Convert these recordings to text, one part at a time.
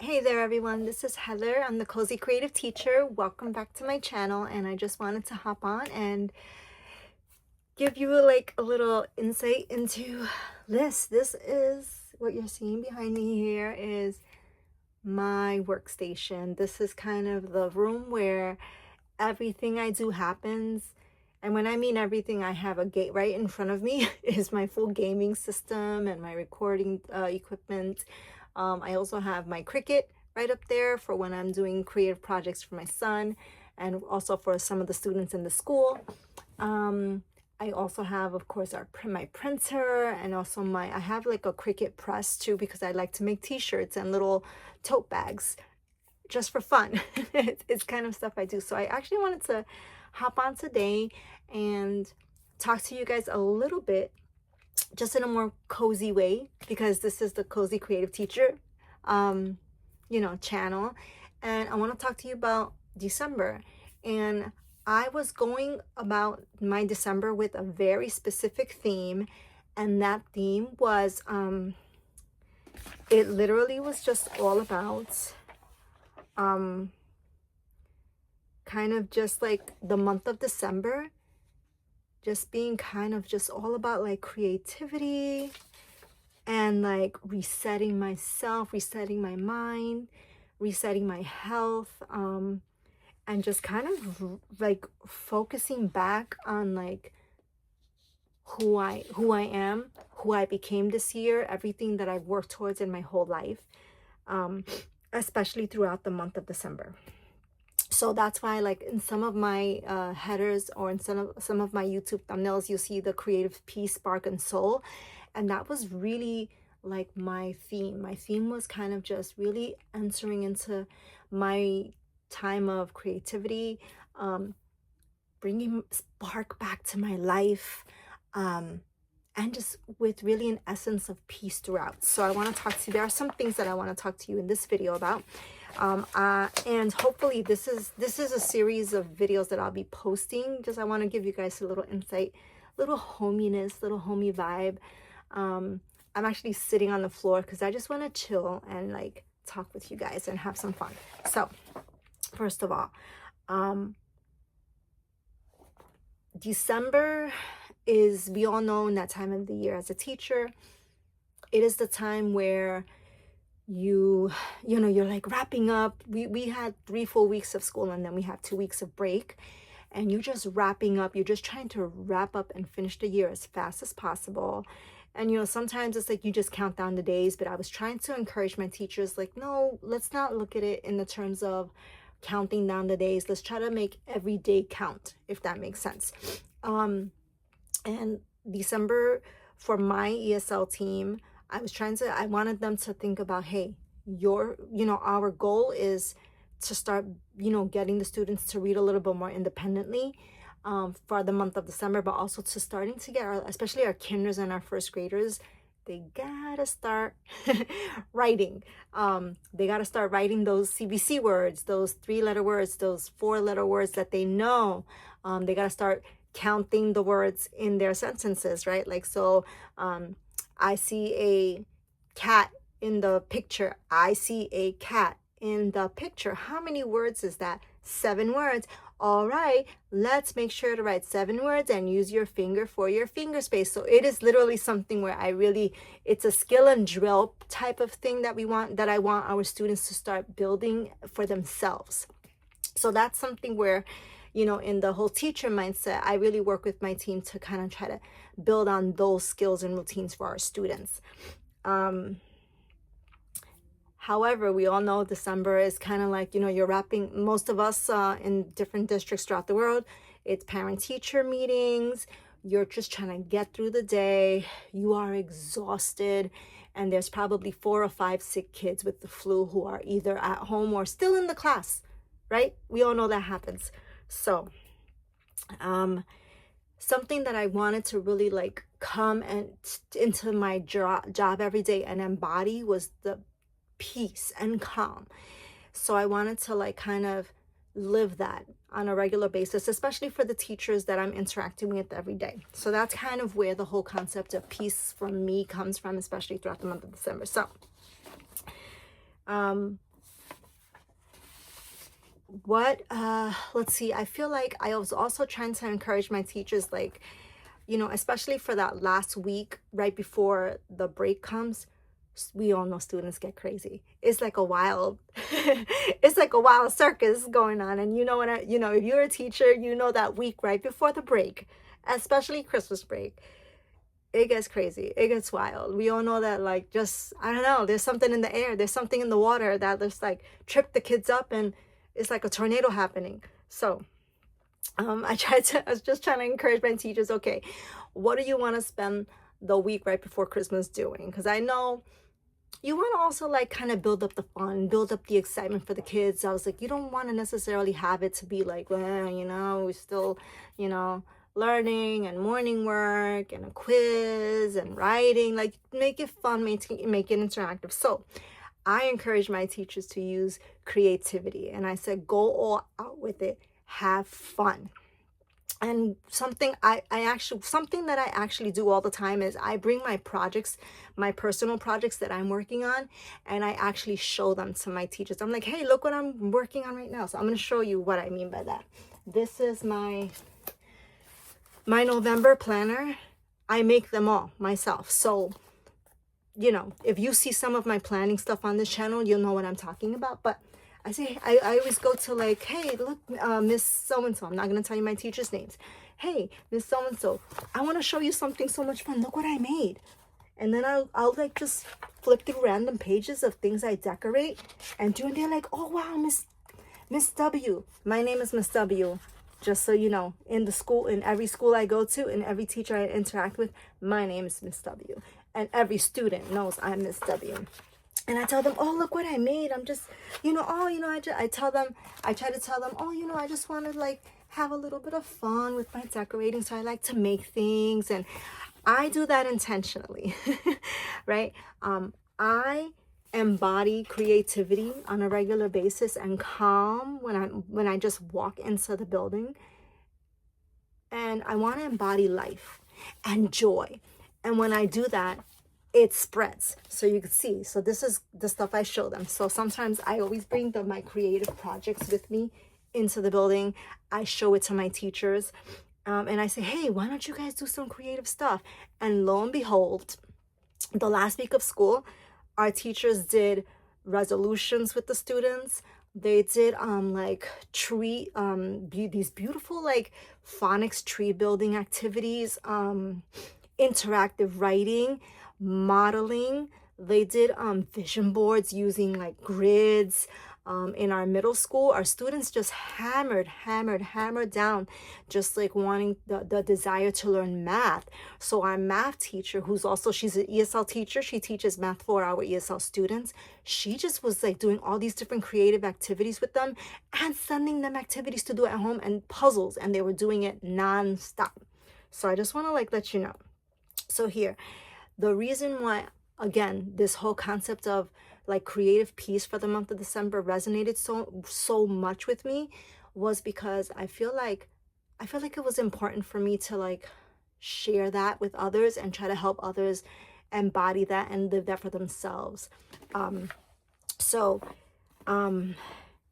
Hey there everyone, this is Heather. I'm the Cozy Creative Teacher. Welcome back to my channel, and I just wanted to hop on and give you like a little insight into this. This is what you're seeing behind me here is my workstation. This is kind of the room where everything I do happens. And when I mean everything, I have a gate right in front of me is my full gaming system and my recording equipment. I also have my Cricut right up there for when I'm doing creative projects for my son and also for some of the students in the school. I also have, of course, my printer, and also I have like a Cricut press too, because I like to make t-shirts and little tote bags just for fun. It's kind of stuff I do. So I actually wanted to hop on today and talk to you guys a little bit just in a more cozy way, because this is the Cozy Creative Teacher channel, and I want to talk to you about December. And I was going about my December with a very specific theme, and that theme was it literally was just all about kind of just like the month of December just being kind of just all about like creativity and like resetting myself, resetting my mind, resetting my health, and just kind of like focusing back on like who I am, who I became this year, everything that I've worked towards in my whole life, especially throughout the month of December. So that's why, like, in some of my headers or in some of my YouTube thumbnails, you'll see the creative peace, spark, and soul. And that was really like my theme. My theme was kind of just really entering into my time of creativity, bringing spark back to my life, and just with really an essence of peace throughout. So I want to talk to you. There are some things that I want to talk to you in this video about. And hopefully this is a series of videos that I'll be posting. Just I want to give you guys a little insight, little hominess, little homey vibe. I'm actually sitting on the floor because I just want to chill and like talk with you guys and have some fun. So first of all, December is, we all know, in that time of the year as a teacher, it is the time where you're like wrapping up. We had 3 full weeks of school, and then we have 2 weeks of break, and you're just wrapping up. You're just trying to wrap up and finish the year as fast as possible. And sometimes it's like you just count down the days, but I was trying to encourage my teachers, like, no, let's not look at it in the terms of counting down the days. Let's try to make every day count, if that makes sense. And December for my ESL team, I wanted them to think about, hey, our goal is to start, getting the students to read a little bit more independently for the month of December, but also to starting to get especially our kinders and our first graders, they gotta start writing. They gotta start writing those CBC words, those 3-letter words, those 4-letter words that they know. They gotta start counting the words in their sentences, right? Like, so I see a cat in the picture. I see a cat in the picture. How many words is that? 7 words. All right, let's make sure to write 7 words and use your finger for your finger space. So it is literally something where it's a skill and drill type of thing that I want our students to start building for themselves. So that's something where, in the whole teacher mindset, I really work with my team to kind of try to build on those skills and routines for our students. However, we all know December is kind of like, you're wrapping, most of us in different districts throughout the world, it's parent-teacher meetings. You're just trying to get through the day. You are exhausted. And there's probably 4 or 5 sick kids with the flu who are either at home or still in the class, right? We all know that happens. So something that I wanted to really like come and into my job every day and embody was the peace and calm. So I wanted to like kind of live that on a regular basis, especially for the teachers that I'm interacting with every day. So that's kind of where the whole concept of peace from me comes from, especially throughout the month of December. So what let's see, I feel like I was also trying to encourage my teachers, like, especially for that last week right before the break comes. We all know students get crazy. It's like a wild it's like a wild circus going on. And if you're a teacher, that week right before the break, especially Christmas break, it gets crazy, it gets wild. We all know that, like, just, I don't know, there's something in the air, there's something in the water that just like trip the kids up, and it's like a tornado happening. So I was just trying to encourage my teachers, okay, what do you want to spend the week right before Christmas doing? Because I know you want to also like kind of build up the fun, build up the excitement for the kids. I was like, you don't want to necessarily have it to be like, well, we're still, you know, learning and morning work and a quiz and writing. Like, make it fun, make it interactive. So I encourage my teachers to use creativity, and I said, go all out with it, have fun. And something that I actually do all the time is I bring my projects, my personal projects that I'm working on, and I actually show them to my teachers. I'm like, hey, look what I'm working on right now. So I'm going to show you what I mean by that. This is my November planner. I make them all myself. So, if you see some of my planning stuff on this channel, you'll know what I'm talking about. But I always go to, like, hey, look, Miss So-and-so. I'm not going to tell you my teacher's names. Hey, Miss So-and-so, I want to show you something so much fun. Look what I made. And then I'll like just flip through random pages of things I decorate and do. And they're like, oh, wow, Miss W. My name is Miss W. Just so you know, in every school I go to, and every teacher I interact with, my name is Miss W. And every student knows I'm Miss W. And I tell them, oh, look what I made. I'm just, I try to tell them, oh, I just want to like have a little bit of fun with my decorating. So I like to make things, and I do that intentionally, right? I embody creativity on a regular basis and calm when I just walk into the building. And I want to embody life and joy. And when I do that, it spreads. So you can see. So this is the stuff I show them. So sometimes I always bring my creative projects with me into the building. I show it to my teachers. And I say, hey, why don't you guys do some creative stuff? And lo and behold, the last week of school, our teachers did resolutions with the students. They did like these beautiful like phonics tree building activities, interactive writing, modeling. They did vision boards using like grids. In our middle school, our students just hammered down, just like wanting the desire to learn math. So our math teacher, she's an ESL teacher, she teaches math for our ESL students. She just was like doing all these different creative activities with them and sending them activities to do at home and puzzles, and they were doing it non-stop. So I just want to like let you know. So here, the reason why, again, this whole concept of like creative piece for the month of December resonated so much with me was because I feel like it was important for me to like share that with others and try to help others embody that and live that for themselves.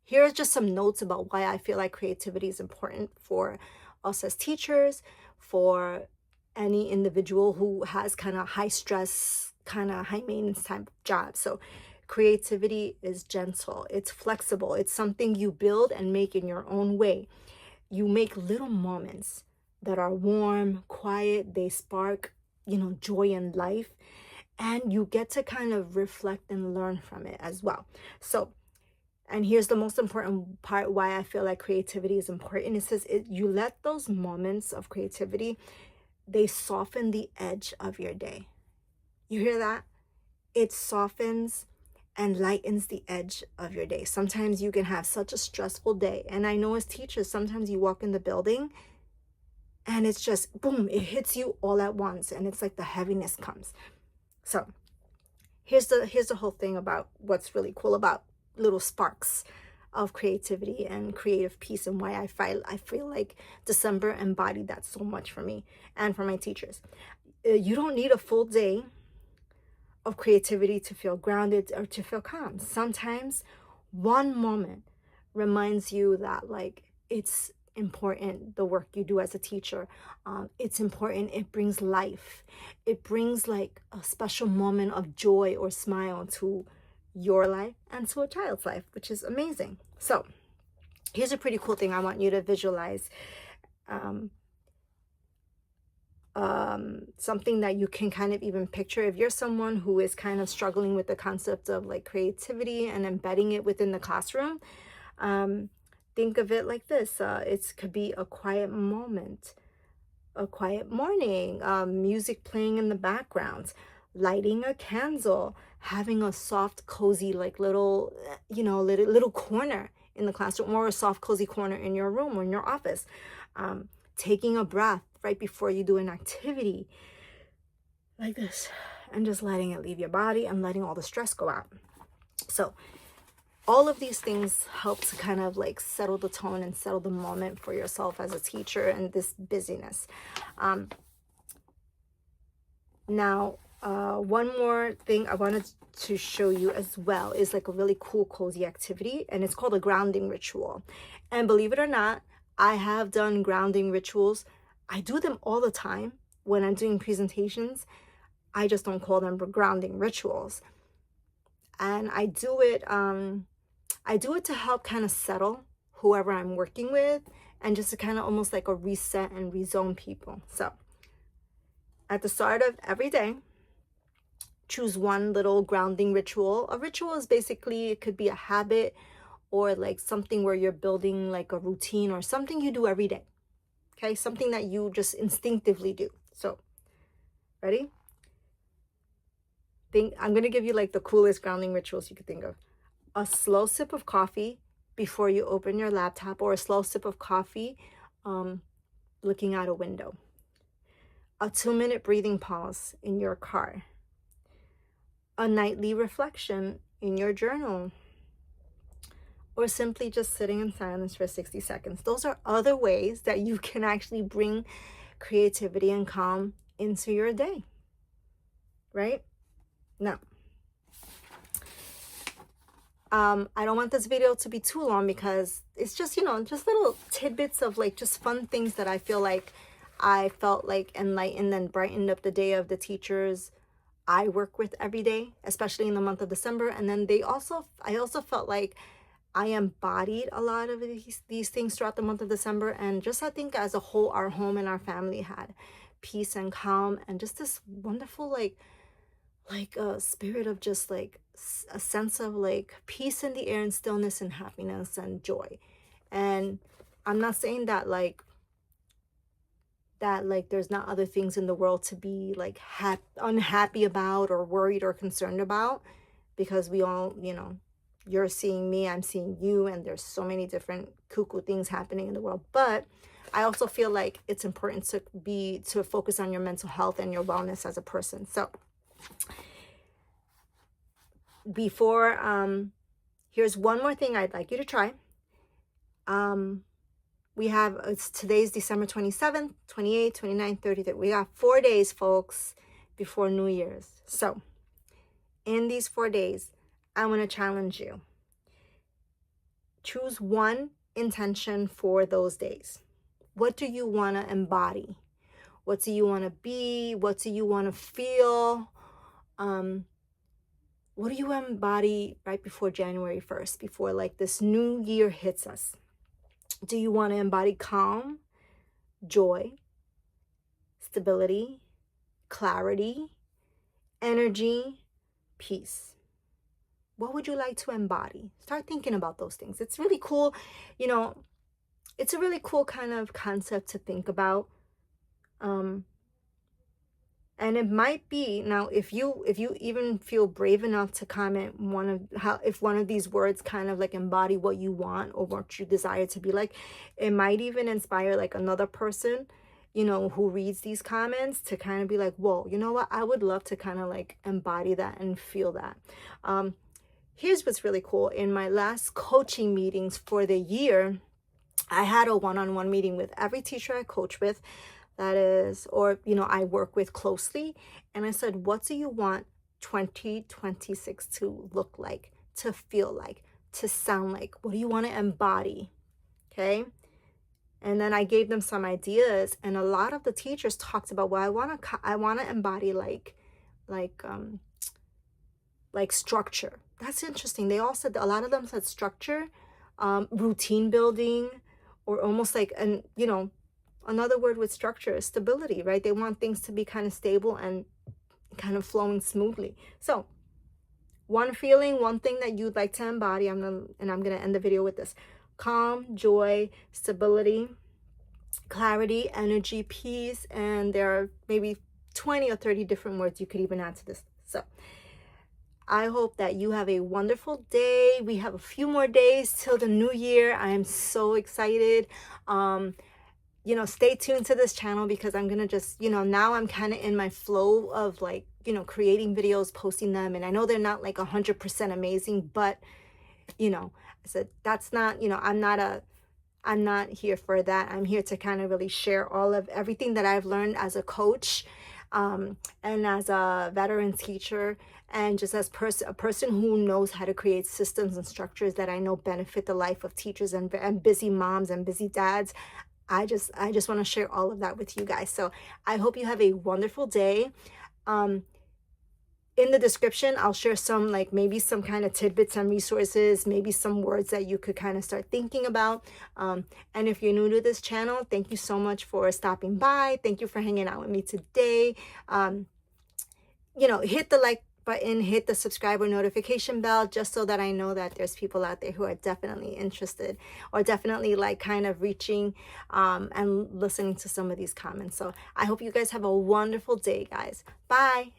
Here are just some notes about why I feel like creativity is important for us as teachers, for any individual who has kind of high stress, kind of high maintenance type job. So creativity is gentle, it's flexible, it's something you build and make in your own way. You make little moments that are warm, quiet, they spark, joy in life, and you get to kind of reflect and learn from it as well. So, and here's the most important part why I feel like creativity is important. It says you let those moments of creativity, they soften the edge of your day. You hear that? It softens and lightens the edge of your day. Sometimes you can have such a stressful day. And I know as teachers, sometimes you walk in the building and it's just, boom, it hits you all at once. And it's like the heaviness comes. So here's the whole thing about what's really cool about little sparks of creativity and creative piece, and why I feel like December embodied that so much for me and for my teachers. You don't need a full day of creativity to feel grounded or to feel calm. Sometimes one moment reminds you that like it's important, the work you do as a teacher. It's important. It brings life. It brings like a special moment of joy or smile to your life and to a child's life, which is amazing. So here's a pretty cool thing I want you to visualize. Um, Something that you can kind of even picture if you're someone who is kind of struggling with the concept of like creativity and embedding it within the classroom. Think of it like this. It could be a quiet moment, a quiet morning, music playing in the background, lighting a candle, having a soft, cozy, like little, little corner in the classroom, or a soft, cozy corner in your room or in your office. Taking a breath right before you do an activity like this, and just letting it leave your body and letting all the stress go out. So all of these things help to kind of like settle the tone and settle the moment for yourself as a teacher and this busyness. Now, one more thing I wanted to show you as well is like a really cool, cozy activity, and it's called a grounding ritual. And believe it or not, I have done grounding rituals. I do them all the time when I'm doing presentations. I just don't call them grounding rituals. And I do it to help kind of settle whoever I'm working with, and just to kind of almost like a reset and rezone people. So at the start of every day, choose one little grounding ritual. A ritual is basically, it could be a habit or like something where you're building like a routine or something you do every day. Okay, something that you just instinctively do. So, ready? I'm going to give you like the coolest grounding rituals you could think of. A slow sip of coffee before you open your laptop, or a slow sip of coffee looking out a window. A 2-minute breathing pause in your car. A nightly reflection in your journal. Or simply just sitting in silence for 60 seconds. Those are other ways that you can actually bring creativity and calm into your day, right? Now, I don't want this video to be too long because it's just, just little tidbits of like just fun things that I feel like I felt like enlightened and brightened up the day of the teachers I work with every day, especially in the month of December. And then I also felt like I embodied a lot of these things throughout the month of December. And just, I think as a whole, our home and our family had peace and calm and just this wonderful, like a spirit of just like a sense of like peace in the air and stillness and happiness and joy. And I'm not saying that like there's not other things in the world to be like unhappy about or worried or concerned about, because we all, you're seeing me, I'm seeing you, and there's so many different cuckoo things happening in the world. But I also feel like it's important to focus on your mental health and your wellness as a person. So here's one more thing I'd like you to try. Today's December 27th, 28th, 29th, 30th. We got 4 days, folks, before New Year's. So in these 4 days, I want to challenge you. Choose one intention for those days. What do you want to embody? What do you want to be? What do you want to feel? What do you embody right before January 1st, before like this new year hits us? Do you want to embody calm, joy, stability, clarity, energy, peace? What would you like to embody? Start thinking about those things. It's really cool. It's a really cool kind of concept to think about. And it might be, now, if you even feel brave enough to comment if one of these words kind of like embody what you want or what you desire to be like, it might even inspire like another person, who reads these comments to kind of be like, whoa, you know what? I would love to kind of like embody that and feel that. Here's what's really cool. In my last coaching meetings for the year, I had a one-on-one meeting with every teacher I coach with, I work with closely. And I said, what do you want 2026 to look like, to feel like, to sound like? What do you want to embody? Okay. And then I gave them some ideas, and a lot of the teachers talked about, well, I want to embody like um like structure. That's interesting. They all said, a lot of them said structure, routine building, or almost like, and another word with structure is stability, right? They want things to be kind of stable and kind of flowing smoothly. So one feeling, one thing that you'd like to embody, I'm gonna end the video with this: calm, joy, stability, clarity, energy, peace, and there are maybe 20 or 30 different words you could even add to this. So I hope that you have a wonderful day. We have a few more days till the new year. I am so excited. Stay tuned to this channel, because I'm gonna just, now I'm kind of in my flow of like, creating videos, posting them. And I know they're not like 100% amazing, but I said, that's not, I'm not here for that. I'm here to kind of really share all of everything that I've learned as a coach, and as a veteran teacher, and just as a person who knows how to create systems and structures that I know benefit the life of teachers and busy moms and busy dads. I just want to share all of that with you guys. So I hope you have a wonderful day. In the description, I'll share some, like maybe some kind of tidbits and resources, maybe some words that you could kind of start thinking about. And if you're new to this channel, thank you so much for stopping by. Thank you for hanging out with me today. Hit the like button, hit the subscribe or notification bell, just so that I know that there's people out there who are definitely interested, or definitely like kind of reaching and listening to some of these comments. So I hope you guys have a wonderful day, guys. Bye.